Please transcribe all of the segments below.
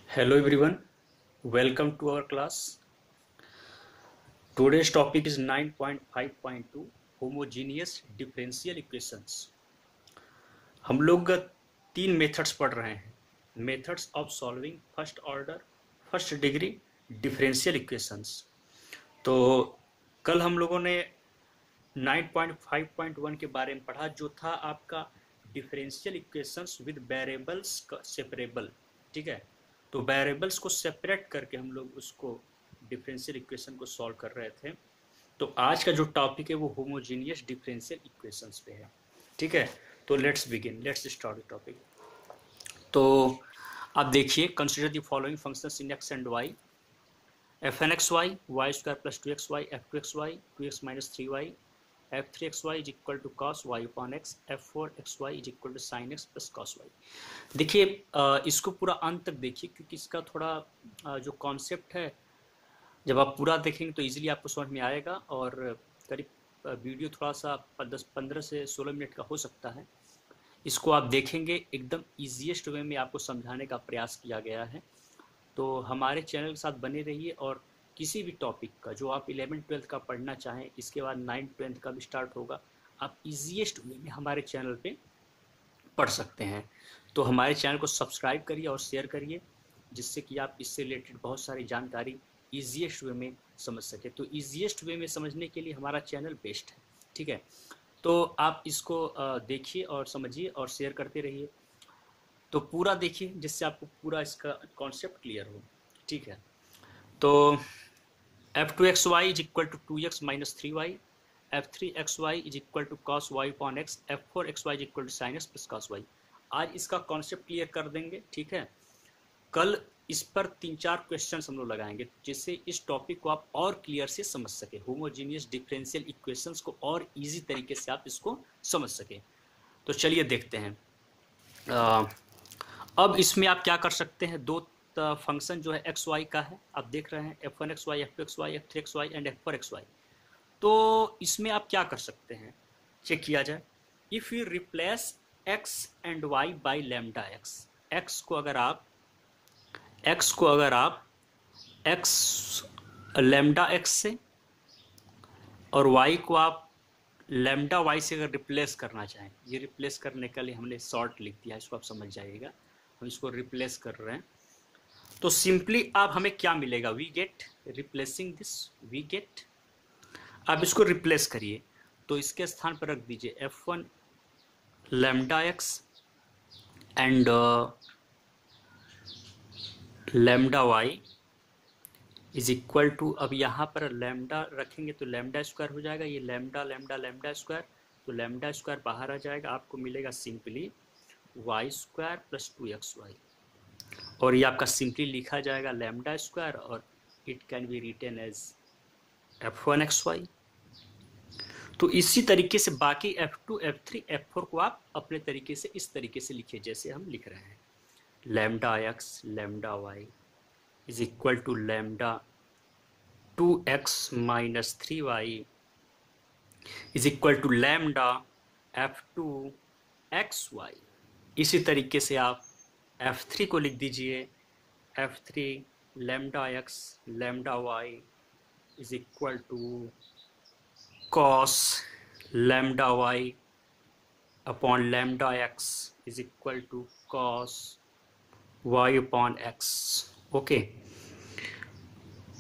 Hello everyone, welcome to our class. Today's topic is 9.5.2 homogeneous differential equations. हम लोग तीन methods पढ़ रहे हैं. Methods of solving first order first degree differential equations. तो कल हम लोगों ने 9.5.1 के बारे में पढ़ा जो था आपका differential equations with variables separable. ठीक है, तो वेरिएबल्स को सेपरेट करके हम लोग उसको डिफरेंशियल इक्वेशन को सॉल्व कर रहे थे. तो आज का जो टॉपिक है वो होमोजीनियस डिफरेंशियल इक्वेशंस पे है. ठीक है, तो लेट्स स्टार्ट द टॉपिक. तो आप देखिए, consider the following functions in x and y. F n x y y square plus two x y, f two x y two x minus three y, f three x Y is equal to cos y upon x, f four x Y is equal to sine x plus cos y. देखिए, इसको पूरा अंत तक देखिए क्योंकि इसका थोड़ा जो कॉन्सेप्ट है जब आप पूरा देखेंगे तो इजीली आपको समझ में आएगा. और करीब वीडियो थोड़ा सा 10-15 से 16 मिनट का हो सकता है. इसको आप देखेंगे एकदम ईजीएस्ट वे में आपको समझाने का प्रयास किया गया है. तो हमारे चैनल के साथ बने रहिए और किसी भी टॉपिक का जो आप 11-12 का पढ़ना चाहें, इसके बाद 9-10 का भी स्टार्ट होगा, आप ईजीएस्ट वे में हमारे चैनल पे पढ़ सकते हैं. तो हमारे चैनल को सब्सक्राइब करिए और शेयर करिए जिससे कि आप इससे रिलेटेड बहुत सारी जानकारी ईजीएस्ट वे में समझ सके. तो ईजीएस्ट वे में समझने के लिए हमारा चैनल बेस्ट है. ठीक है, तो आप इसको देखिए और समझिए और शेयर करते रहिए. तो पूरा देखिए जिससे आपको पूरा इसका कॉन्सेप्ट क्लियर हो. ठीक है, तो f two x Y is equal to two x minus three y, f three x Y is equal to cos y upon x, f four x Y is equal to sine x plus cos y. आज इसका concept clear कर देंगे. ठीक है, कल इस पर 3-4 question हम लोग लगाएंगे जिससे इस टॉपिक को आप और क्लियर से समझ सके, होमोजीनियस डिफरेंशियल इक्वेशंस को और इजी तरीके से आप इसको समझ सके. तो चलिए देखते हैं. अब इसमें आप क्या कर सकते हैं, दो फंक्शन जो है एक्स वाई का है, आप देख रहे हैं f one x y, f two x y, f three x y and f four x y. तो इसमें आप क्या कर सकते हैं, चेक किया जाए. If you replace x and y by lambda x, x को अगर आप एक्स लैम्डा एक्स से और वाई को आप लैम्डा वाई से अगर रिप्लेस करना चाहें, ये रिप्लेस करने के लिए हमने शॉर्ट लिख दिया, इसको आप समझ जाइएगा. हम इसको रिप्लेस कर रहे हैं तो सिंपली आप हमें क्या मिलेगा, we get replacing this, we get, आप इसको रिप्लेस करिए तो इसके स्थान पर रख दीजिए f one lambda x and lambda Y is equal to, अब यहाँ पर लैम्डा रखेंगे तो लैम्डा स्क्वायर हो जाएगा, ये लैम्डा लैम्डा लैम्डा स्क्वायर, तो लैम्डा स्क्वायर बाहर आ जाएगा, आपको मिलेगा simply y square plus two x y. और ये आपका सिंपली लिखा जाएगा लैम्डा स्क्वायर और it can be written as f one x y. तो इसी तरीके से बाकी f two f three f four को आप अपने तरीके से इस तरीके से लिखिए जैसे हम लिख रहे हैं. Lambda x lambda Y is equal to lambda two x minus three y is equal to lambda f two x y. इसी तरीके से आप एफ थ्री को लिख दीजिए f three lambda x lambda Y is equal to cos lambda y upon lambda x is equal to cos y upon x. Okay,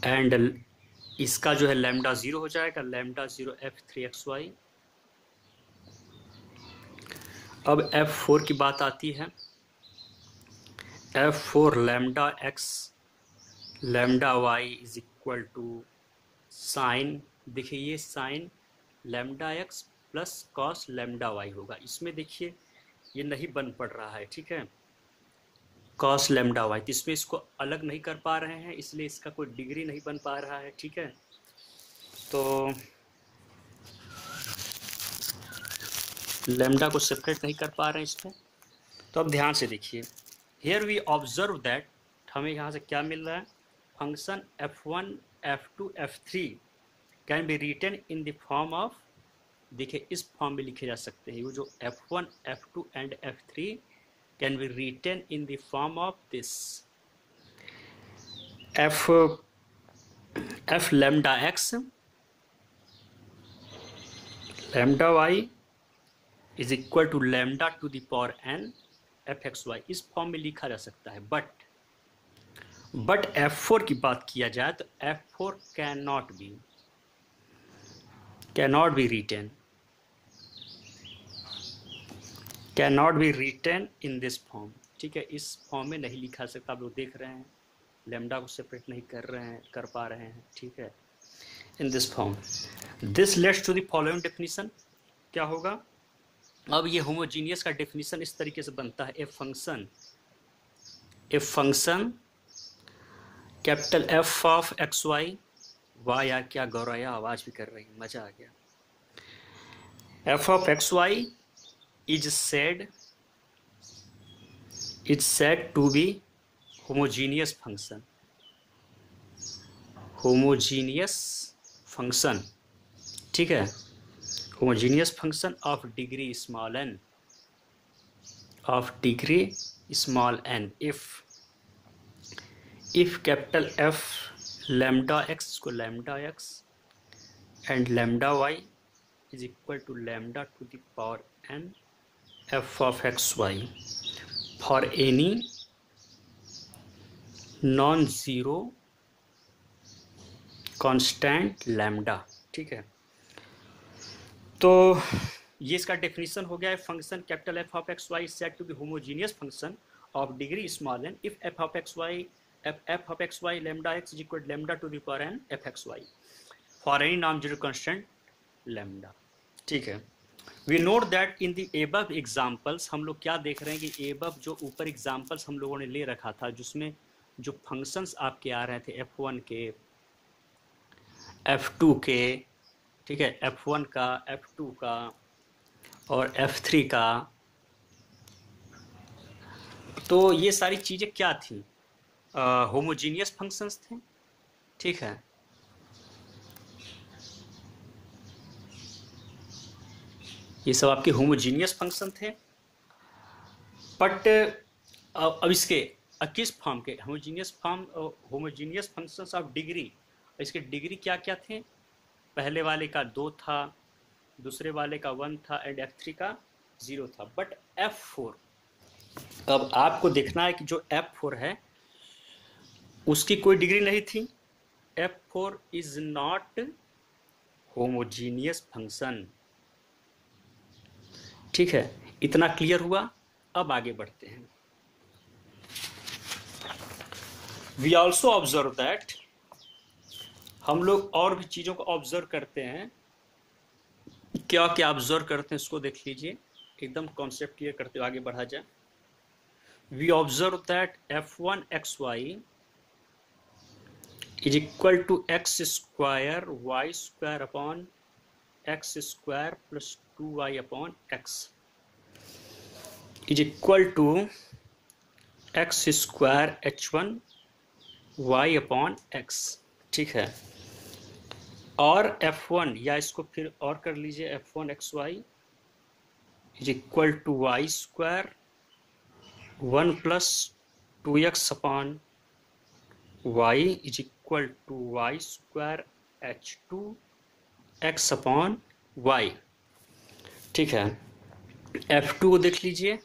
and इसका जो है लैम्डा ज़ीरो हो जाएगा, lambda zero f three x Y. अब F four की बात आती है, F four lambda x lambda Y is equal to sine, देखिए ये sine lambda X plus cos lambda Y होगा. इसमें देखिए ये नहीं बन पड़ रहा है. ठीक है, कॉस लैम्डा वाई, तो इसमें इसको अलग नहीं कर पा रहे हैं इसलिए इसका कोई डिग्री नहीं बन पा रहा है. ठीक है, तो लैम्डा को सेपरेट नहीं कर पा रहे हैं इसमें. तो अब ध्यान से देखिए, हियर वी ऑब्जर्व दैट, हमें यहाँ से क्या मिल रहा है, function f1 f2 f3 can be written in the form of, देखिए इस फॉर्म में लिखे जा सकते हैं, वो जो f1 f2 and f3 can be written in the form of this F lambda x lambda Y is equal to lambda to the power N F X Y, इस फॉर्म में लिखा जा सकता है। बट F4 की बात किया जाए तो F4 cannot be written in this form। ठीक है, इस फॉर्म में नहीं लिखा सकता। आप लोग देख रहे हैं लैम्डा को सेपरेट नहीं कर पा रहे हैं। ठीक है, in this form this leads to the following definition. क्या होगा अब? ये होमोजीनियस का डेफिनेशन इस तरीके से बनता है। A function capital F of X Y, वाह यार क्या गौरया आवाज भी कर रही है, मजा आ गया। F of X Y is said to be homogeneous function. ठीक है, homogeneous function of degree small N if capital F lambda X को lambda x and lambda Y is equal to lambda to the power N F of X Y for any non zero constant lambda. ठीक है, तो ये इसका definition हो गया है। Function capital F of X Y is said to be homogeneous function of degree small N if F of X Y lambda x is equal lambda to the power N F X Y for any non zero constant lambda. ठीक है, we note that in the above examples, हम लोग क्या देख रहे हैं कि above जो ऊपर एग्जाम्पल्स हम लोगों ने ले रखा था, जिसमें जो फंक्शंस आपके आ रहे थे F1 के, F2 के, ठीक है, F1 का, F2 का और F3 का, तो ये सारी चीज़ें क्या थी? होमोजीनियस फंक्शंस थे। ठीक है, ये सब आपके होमोजीनियस फंक्शन थे। बट अब इसके किस फॉर्म के? Homogeneous functions of degree. इसके डिग्री क्या क्या थे? पहले वाले का 2 था, दूसरे वाले का 1 था एंड F3 का 0 था। बट F4, अब आपको देखना है कि जो F4 है उसकी कोई डिग्री नहीं थी। F4 is not homogeneous function. ठीक है, इतना क्लियर हुआ। अब आगे बढ़ते हैं। वी ऑल्सो ऑब्जर्व दैट, हम लोग और भी चीज़ों को ऑब्जर्व करते हैं। क्या क्या ऑब्जर्व करते हैं उसको देख लीजिए, एकदम कॉन्सेप्ट क्लियर करते हुए आगे बढ़ा जाए। We observe that F1 XY is equal to X square Y square upon X square plus 2y upon X is equal to X square H1 y upon X. ठीक है, और F1, या इसको फिर और कर लीजिए, F1 XY is equal to Y square 1 plus 2x upon y is equal to Y square H2 x upon y। ठीक है, F2 को देख लीजिए,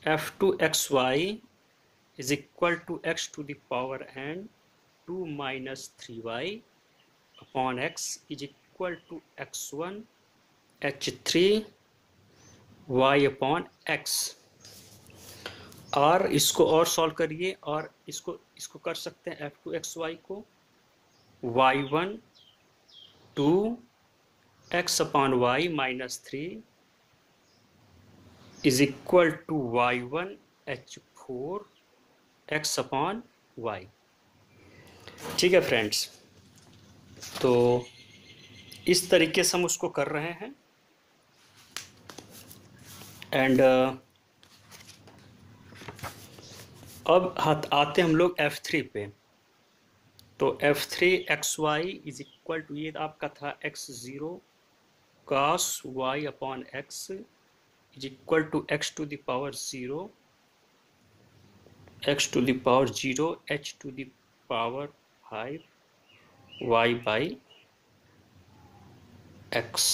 F2 XY is equal to x to the power n 2 minus 3y upon x is equal to x1 h3 y upon x। और इसको और solve करिए, और इसको कर सकते हैं F2 XY को y1 2 x upon y minus 3 is equal to y1 h4 x upon Y. ठीक है फ्रेंड्स, तो इस तरीके से हम उसको कर रहे हैं। एंड अब आते हम लोग F3 पे। तो F3 XY is equal to, ये आपका था x0 cos y upon x is equal to x to the power 0 x to the power 0 h to the power 5 Y by X.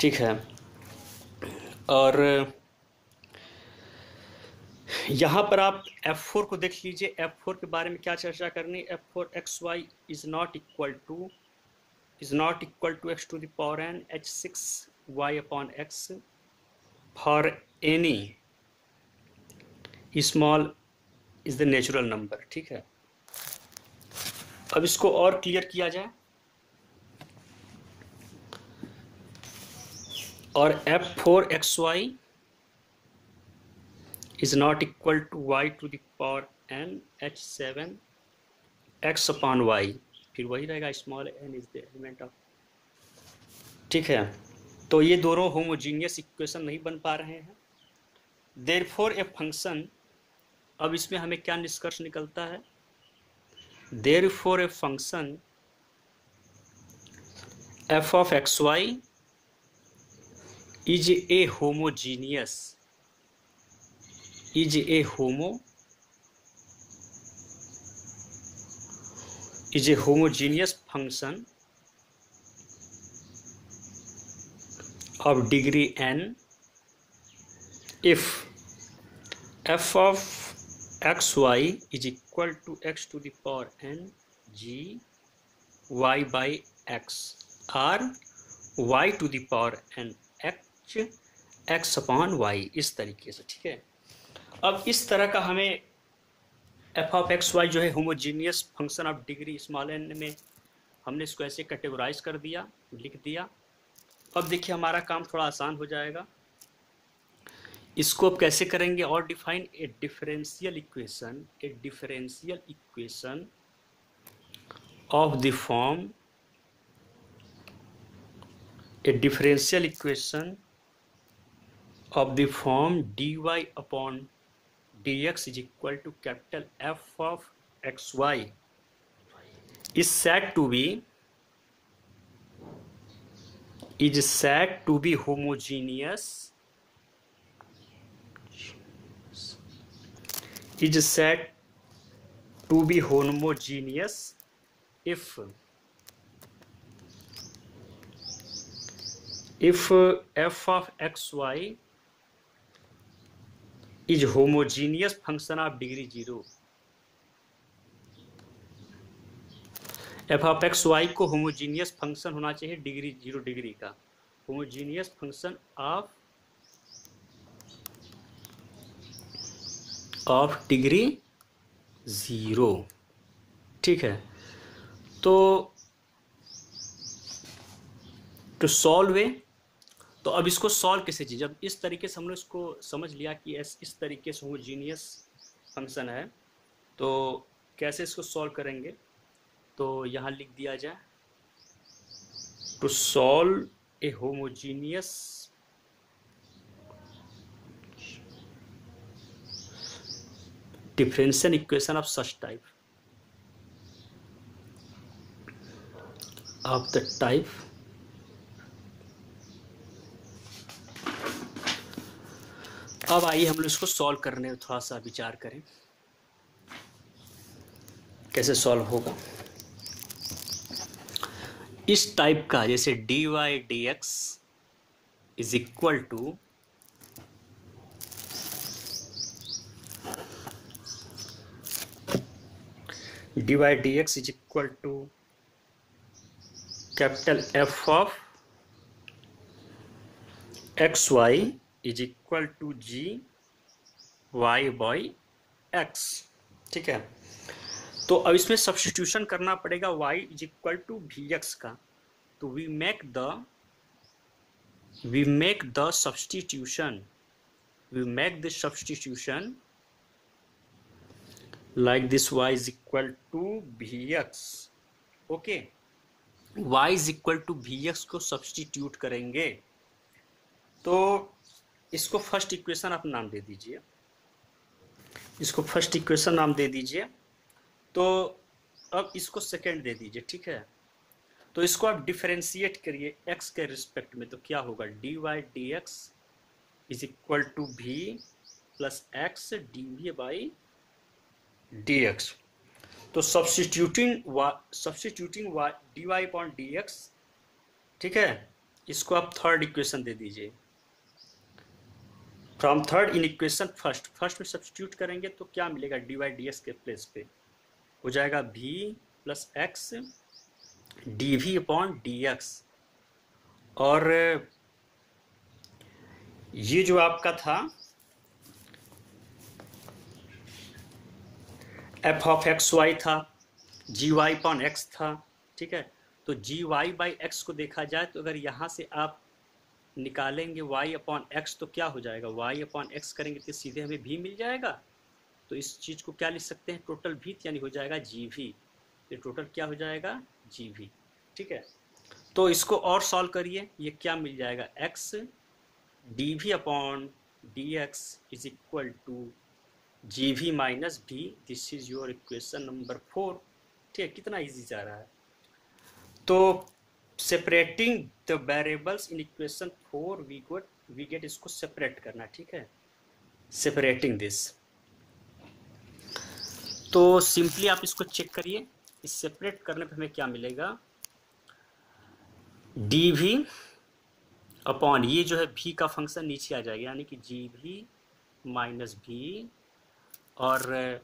ठीक है, और यहाँ पर आप F4 को देख लीजिए। F4 के बारे में क्या चर्चा करनी। F4 xy is not equal to x to the power n h6 y upon x for any small is the natural number. ठीक है, अब इसको और क्लियर किया जाए, और F4 xy is not equal to y to the power n h7 x upon y, फिर वही रहेगा small n is the element of. ठीक है, तो ये दोनों होमोजीनियस इक्वेशन नहीं बन पा रहे हैं। देयरफॉर ए फंक्शन, अब इसमें हमें क्या निष्कर्ष निकलता है। Therefore a function f of xy is a homogeneous function of degree n if f of xy is equal to x to the power n g y by x or y to the power n h x upon y, इस तरीके से। ठीक है, अब इस तरह का हमें f of x y जो है homogeneous function of degree small n में हमने इसको ऐसे कैटेगराइज कर दिया, लिख दिया। अब देखिए हमारा काम थोड़ा आसान हो जाएगा। इसको अब कैसे करेंगे, और define a differential equation of the form dy upon dx is equal to capital F of xy is said to be homogeneous if f of xy is homogeneous function of degree 0। f of xy को homogeneous function होना चाहिए degree 0 degree का, homogeneous function of degree 0। ठीक है, तो solve है। तो अब इसको सॉल्व कैसे चीज, जब इस तरीके से हमने इसको समझ लिया कि इस तरीके से होमोजीनियस फंक्शन है, तो कैसे इसको सॉल्व करेंगे। तो यहाँ लिख दिया जाए, to solve a homogeneous differential equation of such type अब आइए हम लोग इसको सॉल्व करने में थोड़ा सा विचार करें, कैसे सॉल्व होगा। इस टाइप का, जैसे dy dx is equal to capital F of xy is equal to G Y by X. ठीक है, तो अब इसमें सब्स्टिट्यूशन करना पड़ेगा y is equal to V X का। तो we make the substitution like this, y is equal to vx। Okay, y is equal to vx को सब्स्टिट्यूट करेंगे, तो इसको फर्स्ट इक्वेशन आप नाम दे दीजिए, तो अब इसको सेकेंड दे दीजिए। ठीक है, तो इसको आप डिफरेंशिएट करिए x के रिस्पेक्ट में, तो क्या होगा, dy dx is equal to v plus X D by dx। तो सब्स्टिट्यूटिंग dy अपॉन dx, ठीक है, इसको आप थर्ड इक्वेशन दे दीजिए। From third in equation first में सब्स्टिट्यूट करेंगे तो क्या मिलेगा, dy dx के प्लेस पे हो जाएगा v plus x dv upon dx। और ये जो आपका था एफ ऑफ एक्स वाई था, जी वाई अपॉन एक्स था, ठीक है। तो जी वाई बाई एक्स को देखा जाए तो अगर यहाँ से आप निकालेंगे y अपॉन एक्स तो क्या हो जाएगा, y अपॉन एक्स करेंगे तो सीधे हमें v मिल जाएगा। तो इस चीज़ को क्या लिख सकते हैं, टोटल v, यानी हो जाएगा gv। ये टोटल क्या हो जाएगा, gv, ठीक है। तो इसको और सॉल्व करिए, ये क्या मिल जाएगा, x dv upon dx is equal to gv minus v। This is your equation number 4, ठीक है। कितना इजी जा रहा है। तो separating the variables in equation 4 we get इसको सेपरेट करना, ठीक है, सेपरेटिंग दिस। तो सिंपली आप इसको चेक करिए, इस सेपरेट करने पे हमें क्या मिलेगा, dv अपॉन ये जो है v का फंक्शन नीचे आ जाएगा, यानी कि gv माइनस v, और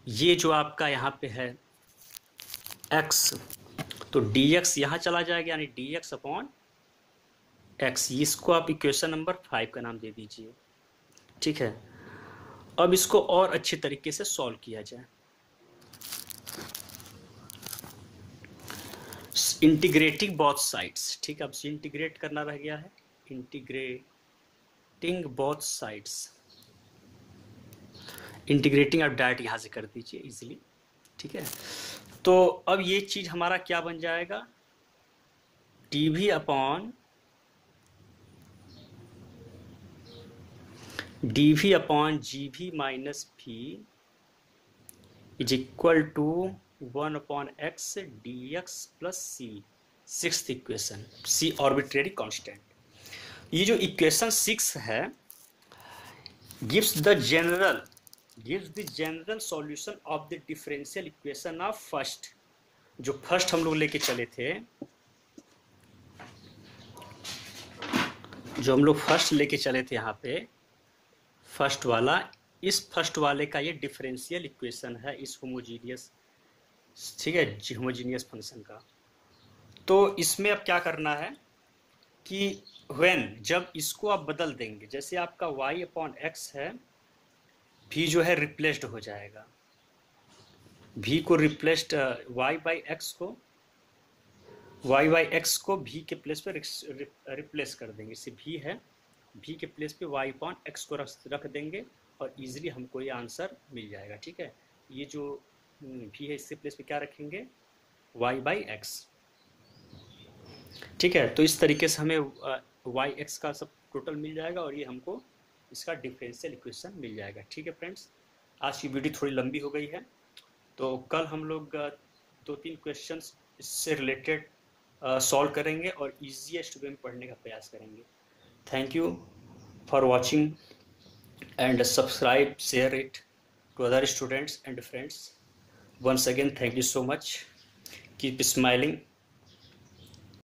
ये जो आपका यहाँ पे है x, तो dx यहाँ चला जाएगा, यानी dx अपॉन x। इसको आप इक्वेशन नंबर 5 का नाम दे दीजिए, ठीक है। अब इसको और अच्छे तरीके से सॉल्व किया जाए। इंटीग्रेटिंग बोथ साइड्स, ठीक है, अब इंटीग्रेट करना रह गया है, इंटीग्रेटिंग बोथ साइड्स। इंटीग्रेटिंग आप डायरेक्ट यहाँ से कर दीजिए इजीली, ठीक है। तो अब ये चीज़ हमारा क्या बन जाएगा, dv upon gv minus v is equal to 1 upon x dx plus c। Sixth equation, c arbitrary constant. ये जो इक्वेशन 6 है gives the general solution of the differential equation of first. जो फर्स्ट हम लोग लेके चले थे, यहाँ पे फर्स्ट वाला, इस फर्स्ट वाले का ये डिफरेंशियल इक्वेशन है इस होमोजीनियस, ठीक है, होमोजीनियस फंक्शन का। तो इसमें अब क्या करना है कि जब इसको आप बदल देंगे, जैसे आपका y अपॉन एक्स है, v जो है रिप्लेस्ड हो जाएगा, v को रिप्लेस्ड y बाई एक्स को v के प्लेस पे रिप्लेस कर देंगे। इसे v है, v के प्लेस पे y अपॉन एक्स को रख देंगे और इजीली हमको ये आंसर मिल जाएगा, ठीक है। ये जो v है इसके प्लेस पे क्या रखेंगे, y बाई एक्स, ठीक है। तो इस तरीके से हमें y x का सब टोटल मिल जाएगा और ये हमको इसका डिफरेंशियल इक्वेशन मिल जाएगा, ठीक है फ्रेंड्स। आज की वीडियो थोड़ी लंबी हो गई है, तो कल हम लोग 2-3 क्वेश्चंस इससे रिलेटेड सॉल्व करेंगे और ईजीएस्ट वे में पढ़ने का प्रयास करेंगे। Thank you for watching and subscribe, share it to other students and friends. Once again, thank you so much. Keep smiling.